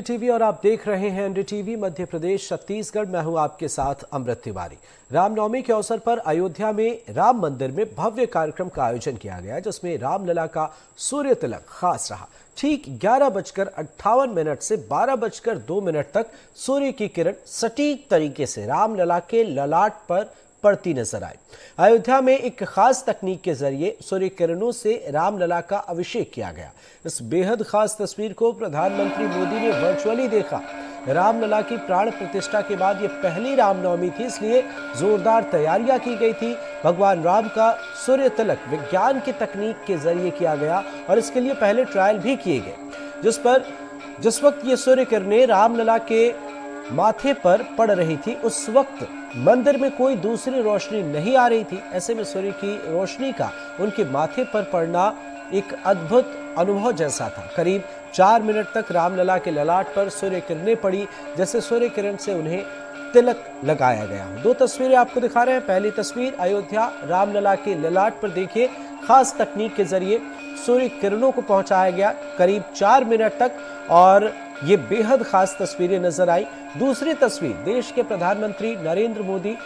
TV और आप देख रहे हैं एनडीटीवी मध्य प्रदेश छत्तीसगढ़। मैं हूं आपके साथ अमृत तिवारी। रामनवमी के अवसर पर अयोध्या में राम मंदिर में भव्य कार्यक्रम का आयोजन किया गया, जिसमें रामलला का सूर्य तिलक खास रहा। ठीक 11:58 से 12:02 तक सूर्य की किरण सटीक तरीके से रामलला के ललाट पर पड़ती नजर आई। अयोध्या में एक खास तकनीक के जरिए सूर्य किरणों से रामलला का अभिषेक किया गया। इस बेहद खास तस्वीर को प्रधानमंत्री मोदी ने वर्चुअली देखा। रामलला की प्राण प्रतिष्ठा के बाद ये पहली रामनवमी थी, इसलिए जोरदार तैयारियां की गई थी। भगवान राम का सूर्य तिलक विज्ञान की तकनीक के जरिए किया गया और इसके लिए पहले ट्रायल भी किए गए। जिस वक्त ये सूर्य किरणें रामलला के माथे पर पड़ रही थी, उस वक्त मंदिर में कोई दूसरी रोशनी नहीं आ रही थी। ऐसे में सूर्य की रोशनी का उनके माथे पर पड़ना एक अद्भुत अनुभव जैसा था। करीब 4 मिनट तक रामलला के ललाट पर सूर्य किरणें पड़ी, जैसे सूर्य किरण से उन्हें तिलक लगाया गया। 2 तस्वीरें आपको दिखा रहे हैं। पहली तस्वीर अयोध्या रामलला के ललाट पर देखिए, खास तकनीक के जरिए सूर्य किरणों को पहुंचाया गया करीब 4 मिनट तक और ये बेहद खास तस्वीरें नजर आई। दूसरी तस्वीर, देश के प्रधानमंत्री नरेंद्र मोदी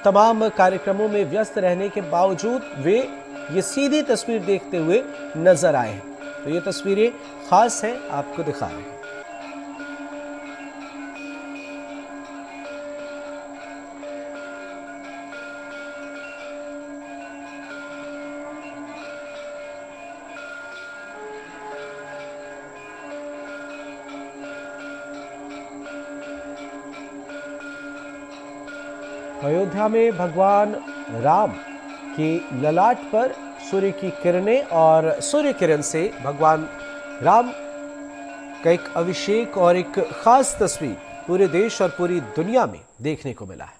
तमाम कार्यक्रमों में व्यस्त रहने के बावजूद वे ये सीधी तस्वीर देखते हुए नजर आए हैं। तो ये तस्वीरें खास हैं, आपको दिखा रहे हैं। अयोध्या में भगवान राम की ललाट पर सूर्य की किरणें और सूर्य किरण से भगवान राम का एक अभिषेक और एक खास तस्वीर पूरे देश और पूरी दुनिया में देखने को मिला है।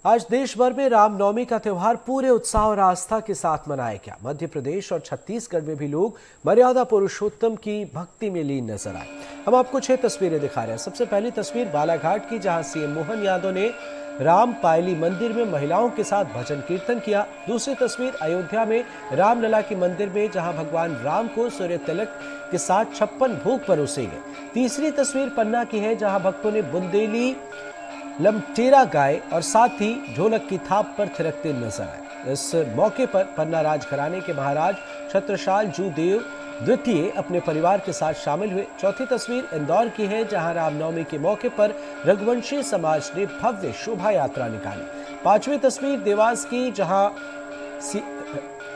आज देश भर में रामनवमी का त्यौहार पूरे उत्साह और आस्था के साथ मनाया गया। मध्य प्रदेश और छत्तीसगढ़ में भी लोग मर्यादा पुरुषोत्तम की भक्ति में लीन नजर आए। हम आपको 6 तस्वीरें दिखा रहे हैं। सबसे पहली तस्वीर बालाघाट की, जहां सीएम मोहन यादव ने राम पायली मंदिर में महिलाओं के साथ भजन कीर्तन किया। दूसरी तस्वीर अयोध्या में रामलला के मंदिर में, जहां भगवान राम को सूर्य तिलक के साथ 56 भोग परोसे गए। तीसरी तस्वीर पन्ना की है, जहां भक्तों ने बुंदेली लमटेरा गाए और साथ ही ढोलक की थाप पर थिरकते नजर आए। इस मौके पर पन्ना राजघराने के महाराज छत्रसाल जूदेव द्वितीय अपने परिवार के साथ शामिल हुए। चौथी तस्वीर इंदौर की है, जहां रामनवमी के मौके पर रघुवंशी समाज ने भव्य शोभा यात्रा निकाली। 5वीं तस्वीर देवास की, जहां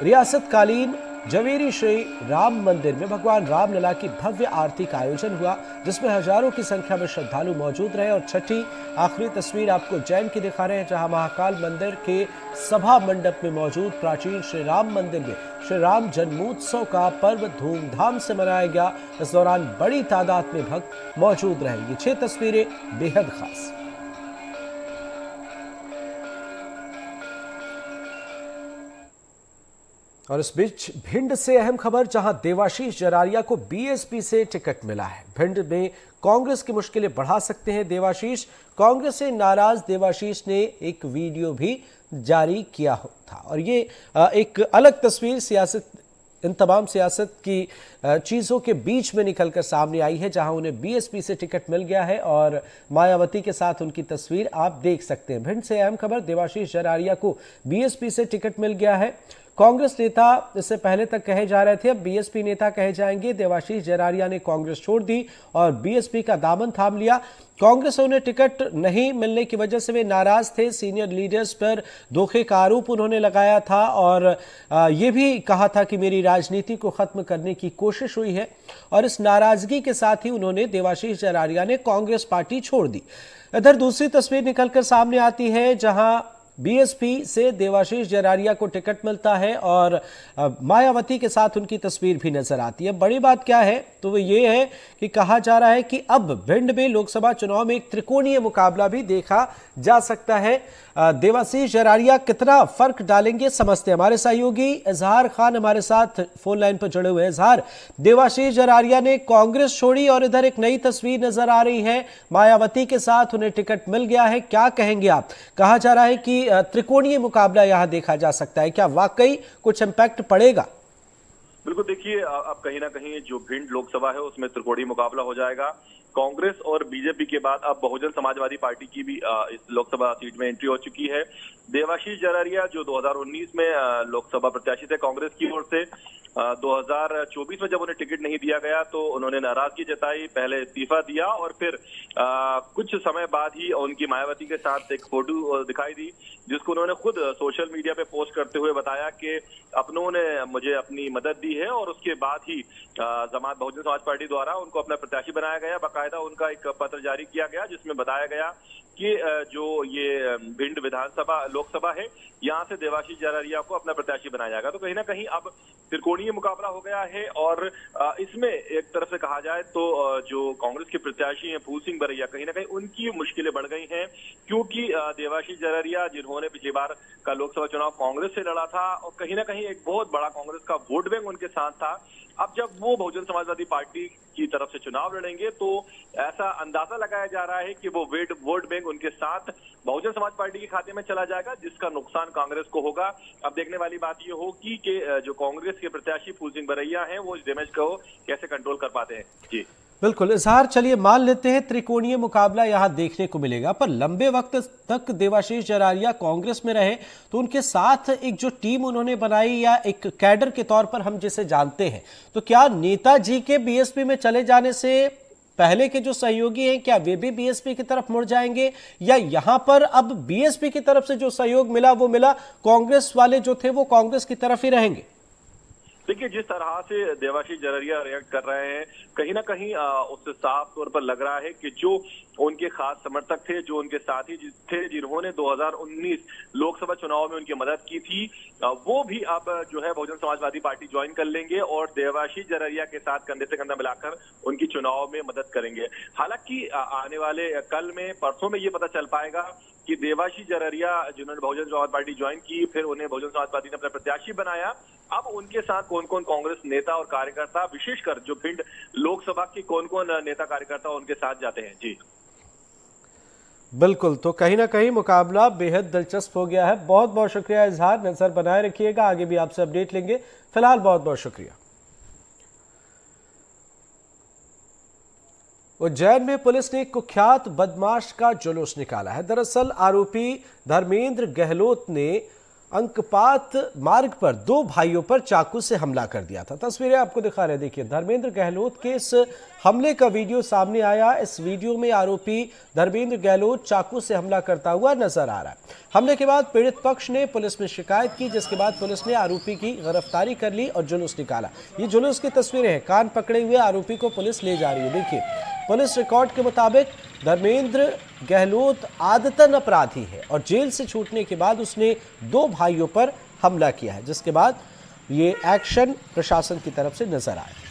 रियासतकालीन जवेरी श्री राम मंदिर में भगवान रामलला की भव्य आरती का आयोजन हुआ, जिसमें हजारों की संख्या में श्रद्धालु मौजूद रहे। और छठी आखिरी तस्वीर आपको जैन की दिखा रहे हैं, जहां महाकाल मंदिर के सभा मंडप में मौजूद प्राचीन श्री राम मंदिर में श्री राम जन्मोत्सव का पर्व धूमधाम से मनाया गया। इस दौरान बड़ी तादाद में भक्त मौजूद रहे। ये 6 तस्वीरें बेहद खास। और इस बीच भिंड से अहम खबर, जहां देवाशीष जरारिया को बीएसपी से टिकट मिला है। भिंड में कांग्रेस की मुश्किलें बढ़ा सकते हैं देवाशीष। कांग्रेस से नाराज देवाशीष ने एक वीडियो भी जारी किया था और ये एक अलग तस्वीर इन तमाम सियासत की चीज़ों के बीच में निकलकर सामने आई है, जहां उन्हें बीएसपी से टिकट मिल गया है और मायावती के साथ उनकी तस्वीर आप देख सकते हैं। भिंड से अहम खबर, देवाशीष जरारिया को बीएसपी से टिकट मिल गया है। कांग्रेस नेता इससे पहले तक कहे जा रहे थे, अब बीएसपी नेता कहे जाएंगे। देवाशीष जरारिया ने कांग्रेस छोड़ दी और बीएसपी का दामन थाम लिया। कांग्रेस से उन्हें टिकट नहीं मिलने की वजह से वे नाराज थे। सीनियर लीडर्स पर धोखे का आरोप उन्होंने लगाया था और ये भी कहा था कि मेरी राजनीति को खत्म करने की कोशिश हुई है। और इस नाराजगी के साथ ही उन्होंने देवाशीष जरारिया ने कांग्रेस पार्टी छोड़ दी। इधर दूसरी तस्वीर निकलकर सामने आती है, जहां बीएसपी से देवाशीष जरारिया को टिकट मिलता है और मायावती के साथ उनकी तस्वीर भी नजर आती है। बड़ी बात क्या है, तो वो ये है कि कहा जा रहा है कि अब भिंड में लोकसभा चुनाव में एक त्रिकोणीय मुकाबला भी देखा जा सकता है। देवाशीष जरारिया कितना फर्क डालेंगे, समझते हैं। हमारे सहयोगी इजहार खान हमारे साथ फोन लाइन पर जुड़े हुए हैं। इजहार, देवाशीष जरारिया ने कांग्रेस छोड़ी और इधर एक नई तस्वीर नजर आ रही है, मायावती के साथ उन्हें टिकट मिल गया है। क्या कहेंगे आप? कहा जा रहा है कि त्रिकोणीय मुकाबला यहां देखा जा सकता है, क्या वाकई कुछ इंपैक्ट पड़ेगा? बिल्कुल, देखिए अब कहीं ना कहीं जो भिंड लोकसभा है उसमें त्रिकोणीय मुकाबला हो जाएगा। कांग्रेस और बीजेपी के बाद अब बहुजन समाजवादी पार्टी की भी इस लोकसभा सीट में एंट्री हो चुकी है। देवाशीष जरारिया जो 2019 में लोकसभा प्रत्याशी थे कांग्रेस की ओर से, 2024 में जब उन्हें टिकट नहीं दिया गया तो उन्होंने नाराजगी जताई, पहले इस्तीफा दिया और फिर कुछ समय बाद ही उनकी मायावती के साथ एक फोटो दिखाई दी, जिसको उन्होंने खुद सोशल मीडिया पे पोस्ट करते हुए बताया कि अपनों ने मुझे अपनी मदद दी है। और उसके बाद ही जमात बहुजन समाज पार्टी द्वारा उनको अपना प्रत्याशी बनाया गया। बाकायदा उनका एक पत्र जारी किया गया जिसमें बताया गया कि जो ये भिंड विधानसभा लोकसभा है, यहाँ से देवाशीष जरारिया को अपना प्रत्याशी बनाया जाएगा। तो कहीं ना कहीं अब त्रिकोणीय मुकाबला हो गया है। और इसमें एक तरफ से कहा जाए तो जो कांग्रेस के प्रत्याशी हैं फूल सिंह बरैया, कहीं ना कहीं उनकी मुश्किलें बढ़ गई हैं, क्योंकि देवाशीष जरारिया जिन्होंने पिछली बार का लोकसभा चुनाव कांग्रेस से लड़ा था और कहीं ना कहीं एक बहुत बड़ा कांग्रेस का वोट बैंक उनके साथ था, अब जब वो बहुजन समाजवादी पार्टी की तरफ से चुनाव लड़ेंगे तो ऐसा अंदाजा लगाया जा रहा है कि वो वोट बैंक उनके साथ बहुजन समाज पार्टी के खाते में चला जाएगा, जिसका नुकसान कांग्रेस को होगा। अब देखने वाली बात ये होगी कि जो कांग्रेस के प्रत्याशी फूल सिंह बरैया हैं वो इस डैमेज को कैसे कंट्रोल कर पाते हैं। जी बिल्कुल इजहार, चलिए मान लेते हैं त्रिकोणीय मुकाबला यहां देखने को मिलेगा, पर लंबे वक्त तक देवाशीष जरारिया कांग्रेस में रहे तो उनके साथ एक जो टीम उन्होंने बनाई या एक कैडर के तौर पर हम जिसे जानते हैं, तो क्या नेताजी के बीएसपी में चले जाने से पहले के जो सहयोगी हैं क्या वे भी बीएसपी की तरफ मुड़ जाएंगे, या यहां पर अब बीएसपी की तरफ से जो सहयोग मिला वो मिला, कांग्रेस वाले जो थे वो कांग्रेस की तरफ ही रहेंगे? देखिए, जिस तरह से देवाशीष जरारिया रिएक्ट कर रहे हैं, कहीं ना कहीं उससे साफ तौर पर लग रहा है कि जो उनके खास समर्थक थे, जो उनके साथी थे, जिन्होंने 2019 लोकसभा चुनाव में उनकी मदद की थी, वो भी अब जो है बहुजन समाजवादी पार्टी ज्वाइन कर लेंगे और देवाशीष जरारिया के साथ कंधे से कंधा मिलाकर उनकी चुनाव में मदद करेंगे। हालांकि आने वाले कल में परसों में ये पता चल पाएगा कि देवाशीष जरारिया जिन्होंने बहुजन समाज पार्टी ज्वाइन की, फिर उन्हें बहुजन समाज पार्टी ने अपना प्रत्याशी बनाया, अब उनके साथ कौन कौन कांग्रेस नेता और कार्यकर्ता, विशेषकर जो भिंड लोकसभा के कौन कौन नेता कार्यकर्ता उनके साथ जाते हैं। जी बिल्कुल, तो कहीं ना कहीं मुकाबला बेहद दिलचस्प हो गया है। बहुत बहुत शुक्रिया इजहार, नजर बनाए रखिएगा, आगे भी आपसे अपडेट लेंगे। फिलहाल बहुत बहुत शुक्रिया। उज्जैन में पुलिस ने एक कुख्यात बदमाश का जुलूस निकाला है। दरअसल आरोपी धर्मेंद्र गहलोत ने अंकपात मार्ग पर दो भाइयों पर चाकू से हमला कर दिया था। तस्वीरें आपको दिखा रहे हैं, देखिए धर्मेंद्र गहलोत के इस हमले का वीडियो सामने आया। इस वीडियो में आरोपी धर्मेंद्र गहलोत चाकू से हमला करता हुआ नजर आ रहा है। हमले के बाद पीड़ित पक्ष ने पुलिस में शिकायत की, जिसके बाद पुलिस ने आरोपी की गिरफ्तारी कर ली और जुलूस निकाला। ये जुलूस की तस्वीरें हैं, कान पकड़े हुए आरोपी को पुलिस ले जा रही है। देखिए पुलिस रिकॉर्ड के मुताबिक धर्मेंद्र गहलोत आदतन अपराधी है और जेल से छूटने के बाद उसने दो भाइयों पर हमला किया है, जिसके बाद ये एक्शन प्रशासन की तरफ से नजर आया।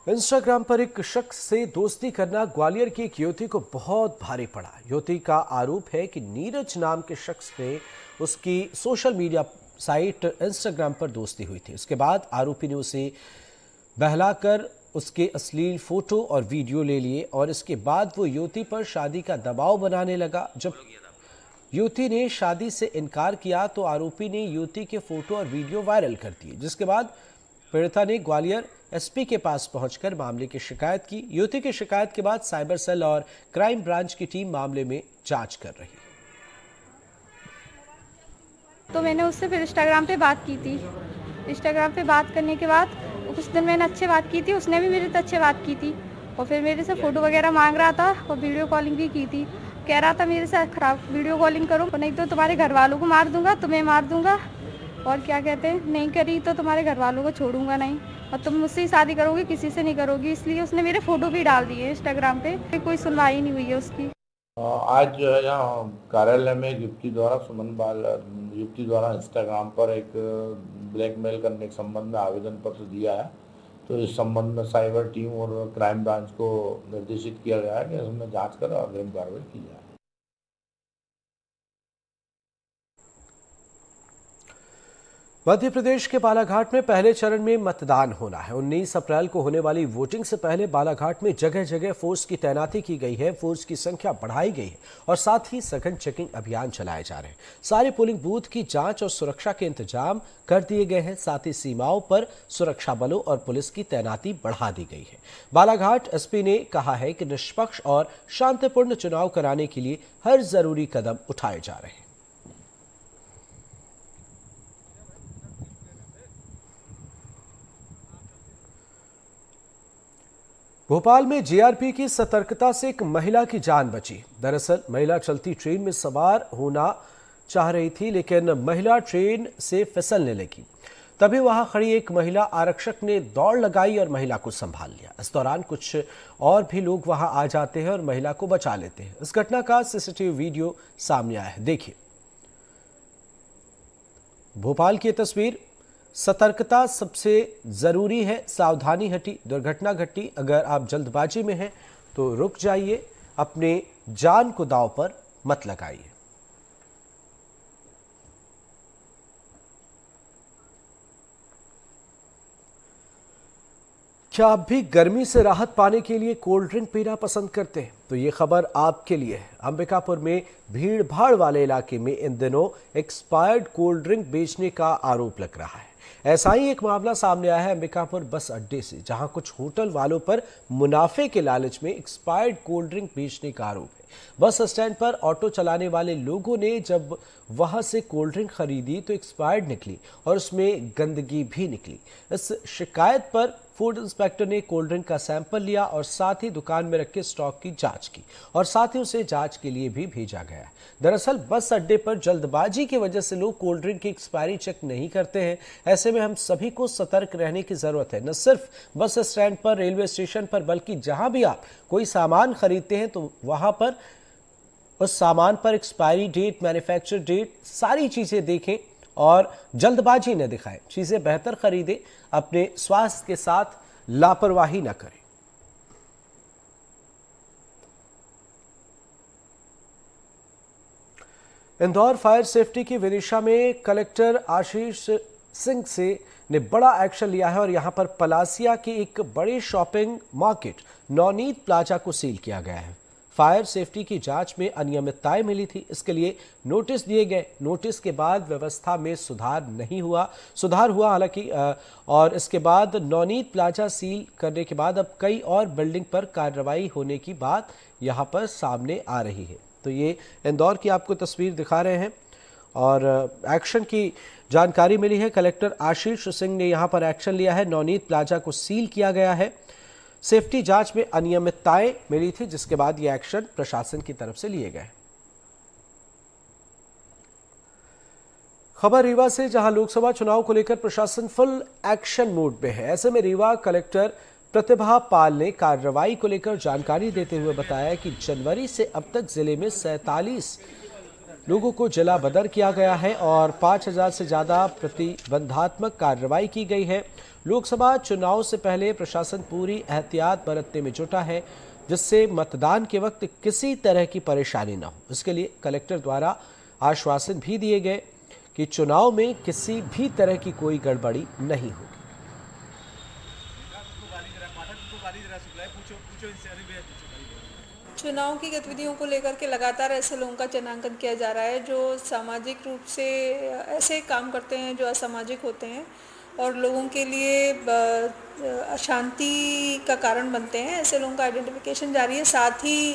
इंस्टाग्राम पर एक शख्स से दोस्ती करना ग्वालियर की एक युवती को बहुत भारी पड़ा। युवती का आरोप है कि नीरज नाम के शख्स ने उसकी सोशल मीडिया साइट इंस्टाग्राम पर दोस्ती हुई थी। उसके बाद आरोपी ने उसे बहलाकर उसके अश्लील फोटो और वीडियो ले लिए और इसके बाद वो युवती पर शादी का दबाव बनाने लगा। जब युवती ने शादी से इनकार किया तो आरोपी ने युवती के फोटो और वीडियो वायरल कर दिए, जिसके बाद पीड़िता ने ग्वालियर एसपी के पास पहुंचकर मामले की शिकायत की। युवती की शिकायत के बाद साइबर सेल और क्राइम ब्रांच की टीम मामले में जांच कर रही है। तो मैंने उससे फिर इंस्टाग्राम पे बात की थी। इंस्टाग्राम पे बात करने के बाद कुछ दिन मैंने अच्छे बात की थी, उसने भी मेरे से अच्छे बात की थी और फिर मेरे से फ़ोटो वगैरह मांग रहा था और वीडियो कॉलिंग भी की थी। कह रहा था मेरे से खराब वीडियो कॉलिंग करो, नहीं तो तुम्हारे घर वालों को मार दूंगा, तुम्हें मार दूंगा, और क्या कहते हैं नहीं करी तो तुम्हारे घर वालों को छोड़ूंगा नहीं, और तुम मुझसे ही शादी करोगी, किसी से नहीं करोगी। इसलिए उसने मेरे फ़ोटो भी डाल दिए इंस्टाग्राम पे। कोई सुनवाई नहीं हुई है उसकी। आज जो है यहाँ कार्यालय में युवती द्वारा सुमन बाल युवती द्वारा इंस्टाग्राम पर एक ब्लैकमेल करने के संबंध में आवेदन पत्र दिया है। तो इस संबंध में साइबर टीम और क्राइम ब्रांच को निर्देशित किया गया है कि इसमें जांच कर और अग्रिम कार्रवाई की जाए। मध्य प्रदेश के बालाघाट में पहले चरण में मतदान होना है। 19 अप्रैल को होने वाली वोटिंग से पहले बालाघाट में जगह जगह फोर्स की तैनाती की गई है। फोर्स की संख्या बढ़ाई गई है और साथ ही सघन चेकिंग अभियान चलाए जा रहे हैं। सारे पोलिंग बूथ की जांच और सुरक्षा के इंतजाम कर दिए गए हैं। साथ ही सीमाओं पर सुरक्षा बलों और पुलिस की तैनाती बढ़ा दी गई है। बालाघाट एसपी ने कहा है कि निष्पक्ष और शांतिपूर्ण चुनाव कराने के लिए हर जरूरी कदम उठाए जा रहे हैं। भोपाल में जीआरपी की सतर्कता से एक महिला की जान बची। दरअसल महिला चलती ट्रेन में सवार होना चाह रही थी, लेकिन महिला ट्रेन से फिसलने लगी। तभी वहां खड़ी एक महिला आरक्षक ने दौड़ लगाई और महिला को संभाल लिया। इस दौरान कुछ और भी लोग वहां आ जाते हैं और महिला को बचा लेते हैं। इस घटना का सीसीटीवी वीडियो सामने आया है, देखिए। भोपाल की तस्वीर। सतर्कता सबसे जरूरी है, सावधानी हटी दुर्घटना घटी। अगर आप जल्दबाजी में हैं तो रुक जाइए, अपने जान को दांव पर मत लगाइए। क्या आप भी गर्मी से राहत पाने के लिए कोल्ड ड्रिंक पीना पसंद करते हैं? तो ये खबर आपके लिए है। अंबिकापुर में भीड़ भाड़ वाले इलाके में इन दिनों एक्सपायर्ड कोल्ड ड्रिंक बेचने का आरोप लग रहा है। ऐसा ही एक मामला सामने आया है अंबिकापुर बस अड्डे से, जहां कुछ होटल वालों पर मुनाफे के लालच में एक्सपायर्ड कोल्ड ड्रिंक बेचने का आरोप है। बस स्टैंड पर ऑटो चलाने वाले लोगों ने जब वहां से कोल्ड ड्रिंक खरीदी तो एक्सपायर्ड निकली और उसमें गंदगी भी निकली। इस शिकायत पर फूड इंस्पेक्टर ने कोल्ड ड्रिंक का सैंपल लिया और साथ ही दुकान में रखे स्टॉक की जांच की और साथ ही उसे जांच के लिए भी भेजा गया। दरअसल बस अड्डे पर जल्दबाजी की वजह से लोग कोल्ड ड्रिंक की एक्सपायरी चेक नहीं करते हैं। ऐसे में हम सभी को सतर्क रहने की जरूरत है। न सिर्फ बस स्टैंड पर, रेलवे स्टेशन पर, बल्कि जहां भी आप कोई सामान खरीदते हैं तो वहां पर उस सामान पर एक्सपायरी डेट, मैन्युफैक्चर डेट, सारी चीजें देखें और जल्दबाजी न दिखाएं। चीजें बेहतर खरीदें, अपने स्वास्थ्य के साथ लापरवाही न करें। इंदौर फायर सेफ्टी की विदिशा में कलेक्टर आशीष सिंह ने बड़ा एक्शन लिया है और यहां पर पलासिया के एक बड़े शॉपिंग मार्केट नवनीत प्लाजा को सील किया गया है। फायर सेफ्टी की जांच में अनियमितताएं मिली थी, इसके लिए नोटिस दिए गए। नोटिस के बाद व्यवस्था में सुधार हुआ हालांकि, और इसके बाद नवनीत प्लाजा सील करने के बाद अब कई और बिल्डिंग पर कार्रवाई होने की बात यहां पर सामने आ रही है। तो ये इंदौर की आपको तस्वीर दिखा रहे हैं और एक्शन की जानकारी मिली है। कलेक्टर आशीष सिंह ने यहां पर एक्शन लिया है। नवनीत प्लाजा को सील किया गया है। सेफ्टी जांच में अनियमितताएं मिली थी, जिसके बाद यह एक्शन प्रशासन की तरफ से लिए गए। खबर रीवा से, जहां लोकसभा चुनाव को लेकर प्रशासन फुल एक्शन मोड में है। ऐसे में रीवा कलेक्टर प्रतिभा पाल ने कार्रवाई को लेकर जानकारी देते हुए बताया कि जनवरी से अब तक जिले में 47 लोगों को जिला बदर किया गया है और 5000 से ज्यादा प्रतिबंधात्मक कार्रवाई की गई है। लोकसभा चुनाव से पहले प्रशासन पूरी एहतियात बरतने में जुटा है, जिससे मतदान के वक्त किसी तरह की परेशानी न हो। इसके लिए कलेक्टर द्वारा आश्वासन भी दिए गए कि चुनाव में किसी भी तरह की कोई गड़बड़ी नहीं होगी। चुनाव की गतिविधियों को लेकर के लगातार ऐसे लोगों का चिन्हांकन किया जा रहा है जो सामाजिक रूप से ऐसे काम करते हैं जो असामाजिक होते हैं और लोगों के लिए अशांति का कारण बनते हैं। ऐसे लोगों का आइडेंटिफिकेशन जारी है। साथ ही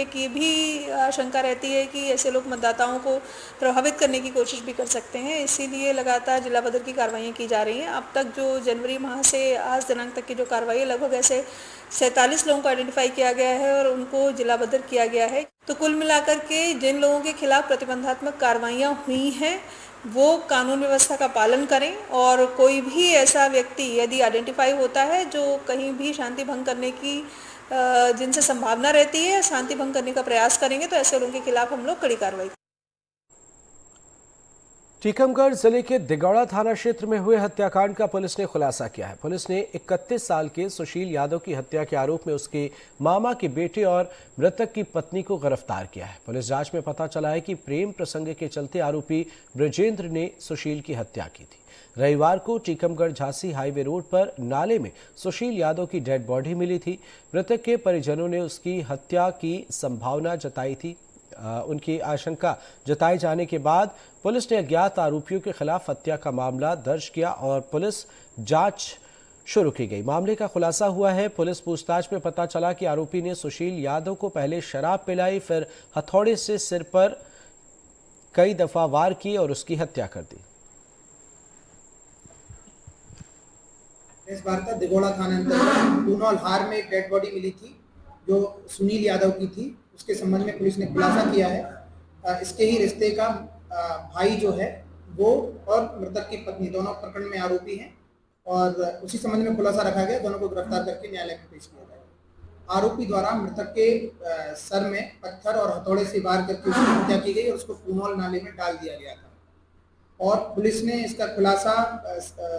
एक ये भी आशंका रहती है कि ऐसे लोग मतदाताओं को प्रभावित करने की कोशिश भी कर सकते हैं, इसीलिए लगातार जिला बदर की कार्रवाइयाँ की जा रही हैं। अब तक जो जनवरी माह से आज दिनांक तक की जो कार्रवाई है, लगभग ऐसे 47 लोगों को आइडेंटिफाई किया गया है और उनको जिला बदर किया गया है। तो कुल मिलाकर के जिन लोगों के खिलाफ प्रतिबंधात्मक कार्रवाइयाँ हुई हैं वो कानून व्यवस्था का पालन करें और कोई भी ऐसा व्यक्ति यदि आइडेंटिफाई होता है जो कहीं भी शांति भंग करने की जिनसे संभावना रहती है, शांति भंग करने का प्रयास करेंगे, तो ऐसे लोगों के खिलाफ हम लोग कड़ी कार्रवाई। टीकमगढ़ जिले के दिगौड़ा थाना क्षेत्र में हुए हत्याकांड का पुलिस ने खुलासा किया है। पुलिस ने 31 साल के सुशील यादव की हत्या के आरोप में उसके मामा के बेटे और मृतक की पत्नी को गिरफ्तार किया है। पुलिस जांच में पता चला है कि प्रेम प्रसंग के चलते आरोपी ब्रजेंद्र ने सुशील की हत्या की थी। रविवार को टीकमगढ़ झांसी हाईवे रोड पर नाले में सुशील यादव की डेड बॉडी मिली थी। मृतक के परिजनों ने उसकी हत्या की संभावना जताई थी। उनकी आशंका जताए जाने के बाद पुलिस ने अज्ञात आरोपियों के खिलाफ हत्या का मामला दर्ज किया और पुलिस जांच शुरू की गई। मामले का खुलासा हुआ है। पुलिस पूछताछ में पता चला कि आरोपी ने सुशील यादव को पहले शराब पिलाई, फिर हथौड़े से सिर पर कई दफा वार किए और उसकी हत्या कर दी। इस बार का दिगोड़ा थाना अंतर्गत टूनौल हार में एक डेड बॉडी मिली थी जो सुनील यादव की थी। उसके संबंध में पुलिस ने खुलासा किया है। इसके ही रिश्ते का भाई जो है वो और मृतक की पत्नी दोनों प्रकरण में आरोपी हैं और उसी संबंध में खुलासा रखा गया। दोनों को गिरफ्तार करके न्यायालय में पेश किया जाएगा। आरोपी द्वारा मृतक के सर में पत्थर और हथौड़े से वार करके उसकी हत्या की गई और उसको टूनौल नाले में डाल दिया गया था। और पुलिस ने इसका खुलासा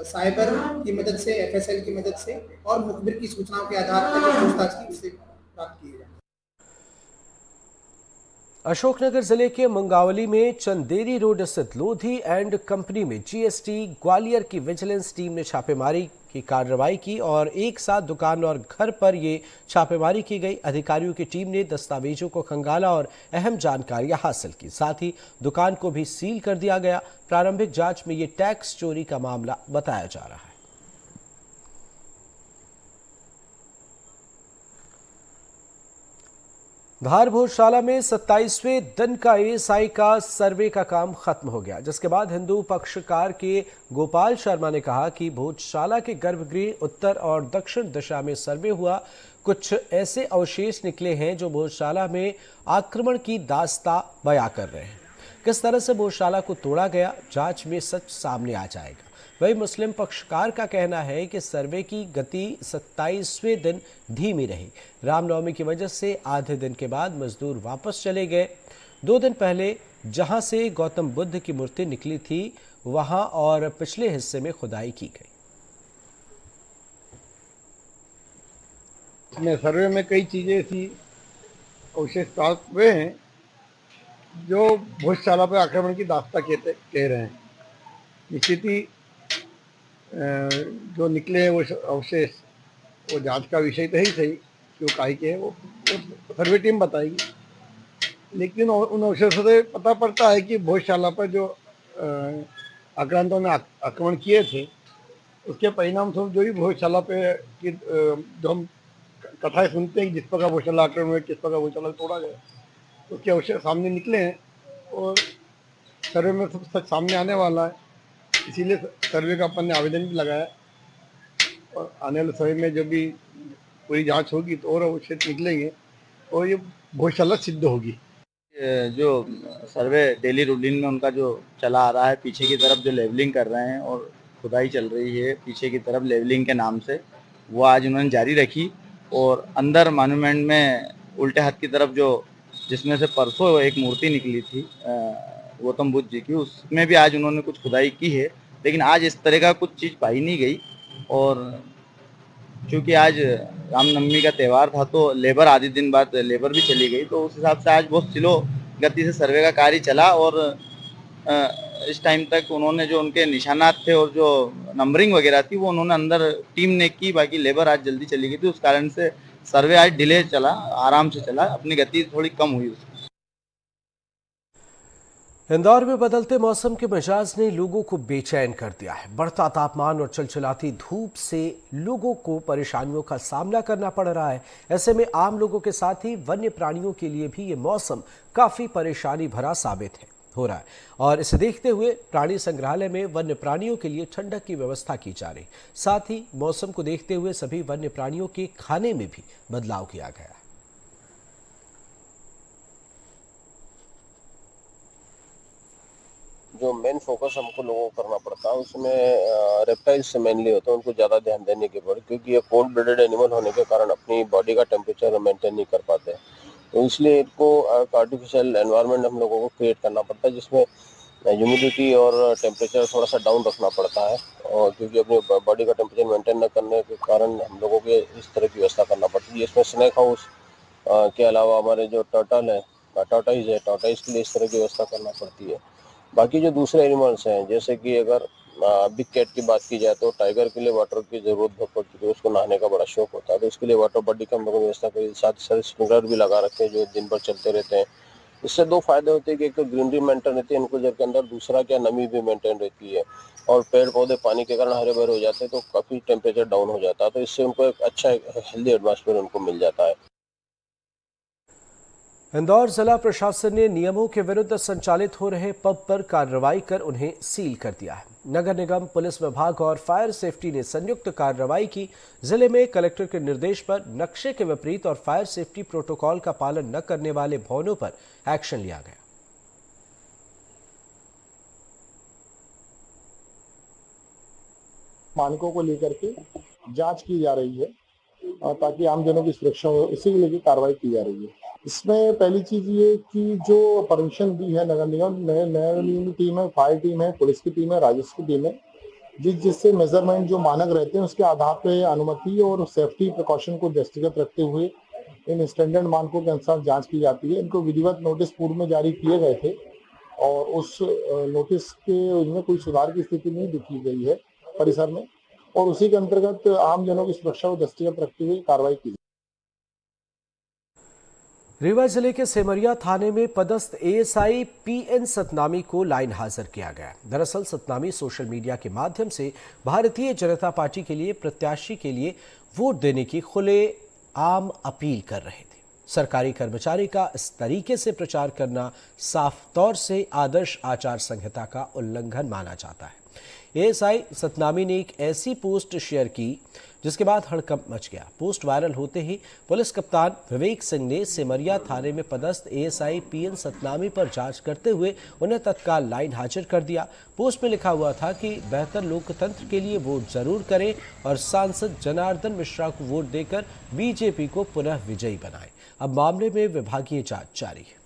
साइबर की मदद से, FSL की मदद से और मुखबिर की सूचनाओं के आधार पर पूछताछ की उससे प्राप्त की है। अशोकनगर जिले के मंगावली में चंदेरी रोड स्थित लोधी एंड कंपनी में GST ग्वालियर की विजिलेंस टीम ने छापेमारी की कार्रवाई की और एक साथ दुकान और घर पर ये छापेमारी की गई। अधिकारियों की टीम ने दस्तावेजों को खंगाला और अहम जानकारियां हासिल की। साथ ही दुकान को भी सील कर दिया गया। प्रारंभिक जांच में ये टैक्स चोरी का मामला बताया जा रहा है। धार भोजशाला में 27वें दिन का ASI का सर्वे का काम खत्म हो गया, जिसके बाद हिंदू पक्षकार के गोपाल शर्मा ने कहा कि भोजशाला के गर्भगृह उत्तर और दक्षिण दिशा में सर्वे हुआ। कुछ ऐसे अवशेष निकले हैं जो भोजशाला में आक्रमण की दास्ता बयां कर रहे हैं। किस तरह से भोजशाला को तोड़ा गया, जांच में सच सामने आ जाएगा। वही मुस्लिम पक्षकार का कहना है कि सर्वे की गति 27वें दिन धीमी रही। रामनवमी की वजह से आधे दिन के बाद मजदूर वापस चले गए। 2 दिन पहले जहां से गौतम बुद्ध की मूर्ति निकली थी वहां और पिछले हिस्से में खुदाई की गई। इसमें सर्वे में कई चीजें ऐसी अवशेष प्राप्त हुए हैं जो भोजशाला पर आक्रमण की दास्ता कह रहे हैं। निश्चित ही जो निकले वो अवशेष वो जांच का विषय तो है ही सही, क्यों काहे के है वो सर्वे टीम बताएगी। लेकिन उन अवशेषों से पता पड़ता है कि भोजशाला पर जो आक्रांतों ने आक्रमण किए थे उसके परिणाम स्वरूप जो भी भोजशाला पे की जो हम कथाएं सुनते हैं कि जिस प्रकार भोजशाला आक्रमण में किस प्रकार भोजशाला तोड़ा गया, उसके अवशेष सामने निकले हैं और सर्वे में सब सच सामने आने वाला है। इसीलिए सर्वे का अपन ने आवेदन भी लगाया और आने वाले समय में जब भी पूरी जांच होगी तो और अवशेष निकलेंगे और ये भोजशाला सिद्ध होगी। जो सर्वे डेली रूटीन में उनका जो चला आ रहा है, पीछे की तरफ जो लेवलिंग कर रहे हैं और खुदाई चल रही है पीछे की तरफ लेवलिंग के नाम से, वो आज उन्होंने जारी रखी। और अंदर मॉन्यूमेंट में उल्टे हाथ की तरफ जो जिसमें से परसों एक मूर्ति निकली थी गौतम बुद्ध जी की, उसमें भी आज उन्होंने कुछ खुदाई की है। लेकिन आज इस तरह का कुछ चीज़ पाई नहीं गई और चूँकि आज रामनवमी का त्यौहार था तो लेबर आधे दिन बाद लेबर भी चली गई, तो उस हिसाब से आज बहुत स्लो गति से सर्वे का कार्य चला। और इस टाइम तक उन्होंने जो उनके निशानात थे और जो नंबरिंग वगैरह थी वो उन्होंने अंदर टीम ने की, बाकी लेबर आज जल्दी चली गई थी। उस कारण से सर्वे आज डिले चला, आराम से चला, अपनी गति थोड़ी कम हुई उसकी। इंदौर में बदलते मौसम के मिजाज ने लोगों को बेचैन कर दिया है। बढ़ता तापमान और चिलचिलाती धूप से लोगों को परेशानियों का सामना करना पड़ रहा है। ऐसे में आम लोगों के साथ ही वन्य प्राणियों के लिए भी ये मौसम काफी परेशानी भरा साबित हो रहा है और इसे देखते हुए प्राणी संग्रहालय में वन्य प्राणियों के लिए ठंडक की व्यवस्था की जा रही। साथ ही मौसम को देखते हुए सभी वन्य प्राणियों के खाने में भी बदलाव किया गया। जो मेन फोकस हमको लोगों को करना पड़ता है उसमें रेप्टाइल्स से मेनली होता है, उनको ज़्यादा ध्यान देने की पड़े, क्योंकि ये कोल्ड ब्लडेड एनिमल होने के कारण अपनी बॉडी का टेम्परेचर मेंटेन नहीं कर पाते। तो इसलिए इनको आर्टिफिशियल एनवायरनमेंट हम लोगों को क्रिएट करना पड़ता है जिसमें ह्यूमिडिटी और टेम्परेचर थोड़ा सा डाउन रखना पड़ता है, और क्योंकि अपनी बॉडी का टेम्परेचर मेंटेन न करने के कारण हम लोगों को इस तरह की व्यवस्था करना पड़ती है। इसमें स्नैक हाउस के अलावा हमारे जो टर्टल है, टॉर्टोइज के लिए इस तरह की व्यवस्था करना पड़ती है। बाकी जो दूसरे एनिमल्स हैं, जैसे कि अगर बिग कैट की बात की जाए तो टाइगर के लिए वाटर की जरूरत बहुत पड़ती है, उसको नहाने का बड़ा शौक होता है, तो उसके लिए वाटर बॉडी का हम लोग व्यवस्था करी, साथ ही साथ स्प्रिंकलर भी लगा रखे हैं जो दिन भर चलते रहते हैं। इससे दो फायदे होते हैं कि एक तो ग्रीनरी मेंटेन रहती है इनक्लोजर के अंदर, दूसरा क्या नमी भी मेंटेन रहती है, और पेड़ पौधे पानी के कारण हरे भरे हो जाते हैं तो काफी टेम्परेचर डाउन हो जाता है, तो इससे उनको एक अच्छा हेल्दी एटमॉस्फेयर उनको मिल जाता है। इंदौर जिला प्रशासन ने नियमों के विरुद्ध संचालित हो रहे पब पर कार्रवाई कर उन्हें सील कर दिया है। नगर निगम, पुलिस विभाग और फायर सेफ्टी ने संयुक्त कार्रवाई की। जिले में कलेक्टर के निर्देश पर नक्शे के विपरीत और फायर सेफ्टी प्रोटोकॉल का पालन न करने वाले भवनों पर एक्शन लिया गया। मानकों को लेकर के जांच की जा रही है ताकि आमजनों की सुरक्षा हो, इसी के लिए कार्रवाई की जा रही है। इसमें पहली चीज ये कि जो परमिशन दी है नगर निगम की टीम है, फायर टीम है, पुलिस की टीम है, राजस्व की टीम है, जिससे मेजरमेंट जो मानक रहते हैं उसके आधार पे अनुमति और सेफ्टी प्रिकॉशन को दृष्टिगत रखते हुए इन स्टैंडर्ड मानकों के अनुसार जांच की जाती है। इनको विधिवत नोटिस पूर्व में जारी किए गए थे और उस नोटिस के उनमें कोई सुधार की स्थिति नहीं दिखी गई है परिसर में, और उसी के अंतर्गत आम जनों की सुरक्षा को दृष्टिगत रखते हुए कार्रवाई की। रीवा जिले के सेमरिया थाने में पदस्थ एएसआई पीएन सतनामी को लाइन हाजिर किया गया। दरअसल सतनामी सोशल मीडिया के माध्यम से भारतीय जनता पार्टी के लिए प्रत्याशी के लिए वोट देने की खुलेआम अपील कर रहे थे। सरकारी कर्मचारी का इस तरीके से प्रचार करना साफ तौर से आदर्श आचार संहिता का उल्लंघन माना जाता है। एएसआई सतनामी ने एक ऐसी पोस्ट शेयर की जिसके बाद हड़कंप मच गया। पोस्ट वायरल होते ही पुलिस कप्तान विवेक सिंह ने सेमरिया थाने में पदस्थ एएसआई पीएन सतनामी पर जांच करते हुए उन्हें तत्काल लाइन हाजिर कर दिया। पोस्ट में लिखा हुआ था कि बेहतर लोकतंत्र के लिए वोट जरूर करें और सांसद जनार्दन मिश्रा को वोट देकर बीजेपी को पुनः विजयी बनाएं। अब मामले में विभागीय जांच जारी है।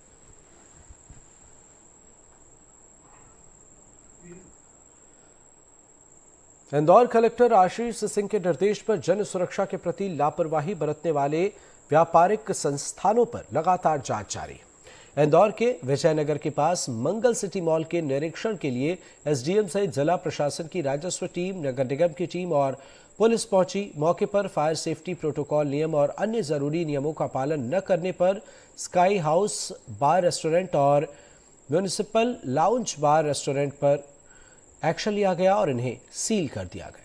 इंदौर कलेक्टर आशीष सिंह के निर्देश पर जन सुरक्षा के प्रति लापरवाही बरतने वाले व्यापारिक संस्थानों पर लगातार जांच जारी है। इंदौर के विजयनगर के पास मंगल सिटी मॉल के निरीक्षण के लिए एसडीएम सहित जिला प्रशासन की राजस्व टीम, नगर निगम की टीम और पुलिस पहुंची। मौके पर फायर सेफ्टी प्रोटोकॉल नियम और अन्य जरूरी नियमों का पालन न करने पर स्काई हाउस बार रेस्टोरेंट और म्यूनिसिपल लाउंज बार रेस्टोरेंट पर एक्शन लिया गया और इन्हें सील कर दिया गया।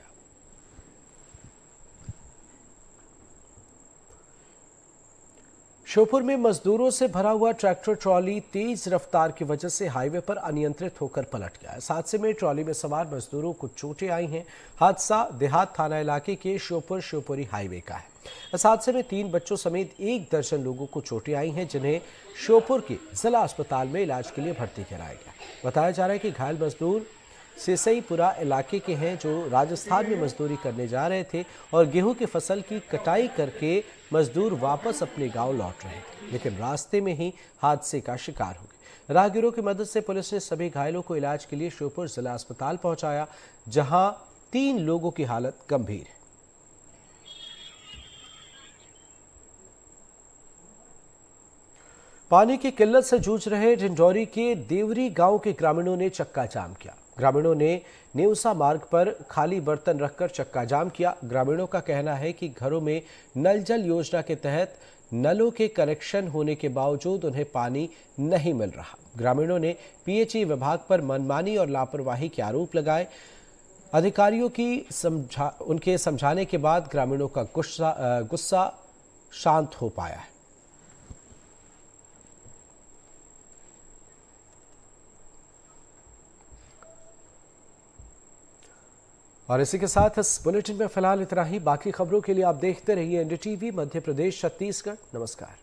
श्योपुर में मजदूरों से भरा हुआ ट्रैक्टर ट्रॉली तेज रफ्तार की वजह से हाईवे पर अनियंत्रित होकर पलट गया। इस हादसे में ट्रॉली में सवार मजदूरों को चोटें आई हैं। हादसा देहात थाना इलाके के श्योपुरी हाईवे का है। इस हादसे में 3 बच्चों समेत 1 दर्जन लोगों को चोटें आई हैं, जिन्हें श्योपुर के जिला अस्पताल में इलाज के लिए भर्ती कराया गया। बताया जा रहा है कि घायल मजदूर सिसईपुरा इलाके के हैं, जो राजस्थान में मजदूरी करने जा रहे थे और गेहूं की फसल की कटाई करके मजदूर वापस अपने गांव लौट रहे थे, लेकिन रास्ते में ही हादसे का शिकार हो गए। राहगीरों की मदद से पुलिस ने सभी घायलों को इलाज के लिए श्योपुर जिला अस्पताल पहुंचाया, जहां 3 लोगों की हालत गंभीर है। पानी की किल्लत से जूझ रहे डिंडौरी के देवरी गांव के ग्रामीणों ने चक्का जाम किया। ग्रामीणों ने नेवसा मार्ग पर खाली बर्तन रखकर चक्का जाम किया। ग्रामीणों का कहना है कि घरों में नल जल योजना के तहत नलों के कनेक्शन होने के बावजूद उन्हें पानी नहीं मिल रहा। ग्रामीणों ने पीएचई विभाग पर मनमानी और लापरवाही के आरोप लगाए। अधिकारियों की उनके समझाने के बाद ग्रामीणों का गुस्सा शांत हो पाया है। और इसी के साथ इस बुलेटिन में फिलहाल इतना ही। बाकी खबरों के लिए आप देखते रहिए एनडीटीवी मध्य प्रदेश छत्तीसगढ़। नमस्कार।